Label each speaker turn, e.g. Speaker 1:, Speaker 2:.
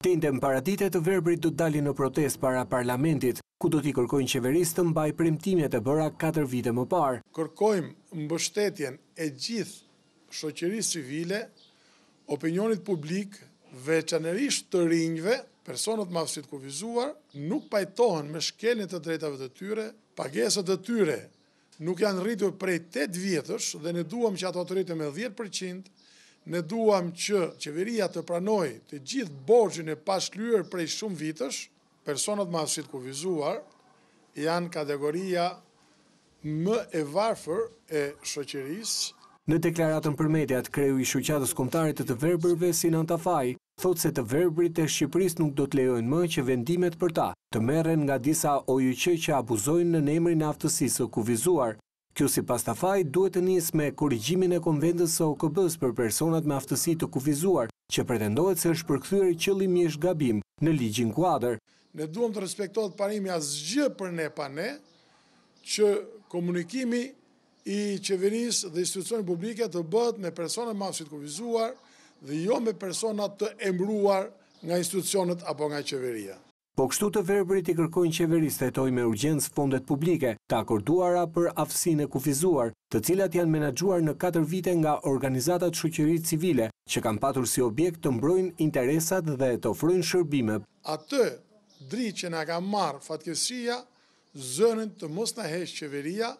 Speaker 1: Tinte mbaraditë të verbrit do të dalin në protestë para parlamentit, ku do t'i kërkojnë qeverisë të mbajë premtimet e bëra 4 vite më parë.
Speaker 2: Kërkojmë mbështetjen e gjithë shoqërisë civile, opinionit publik, veçanërisht të rinjve, personat me aftësi të kufizuar, nuk pajtohen me shkeljen e drejtave të tyre, pagesat e tyre nuk janë rritur prej 8 vjetësh dhe ne duam që ato të rriten me 10%. Ne duam që qeveria të pranoj të gjithë borxhin e pashlyer prej shumë vitësh. Personat me aftësi të kufizuar janë kategoria më e varfër e shoqërisë.
Speaker 1: Në deklaratën për mediat, kreu i shoqatës kombëtare të verbërve Sinan Tafaj thotë se të verbrit e Shqipërisë nuk do të lejojnë më që vendimet për ta të merren nga disa OJQ që abuzojnë në emrin e aftësisë së kufizuar. Kjo sipas Tafaj duhet të nisë me korrigjimin e konventës së OKB-s për personat me aftësi të kufizuar, që pretendohet se është përkthyer qëllimisht gabim në ligjin kuadër.
Speaker 2: Ne duam të respektohet parimi asgjë për ne pa ne, që komunikimi i qeverisë dhe institucioneve publike të bëhet me persona me aftësi të kufizuar dhe jo me persona të emëruar nga institucionet apo nga qeveria.
Speaker 1: Po kështu të verbrit i kërkojnë qeverisë të hetojë me urgjencë fondet publike të akorduara për aftësinë e kufizuar, të cilat janë menaxhuar në 4 vite nga organizatat shoqërisë civile, që kanë patur si objekt të mbrojnë interesat dhe të ofrojnë shërbime.
Speaker 2: Atë dritë që na ka marrë fatkeqësia, zënën të mos na heqë qeveria,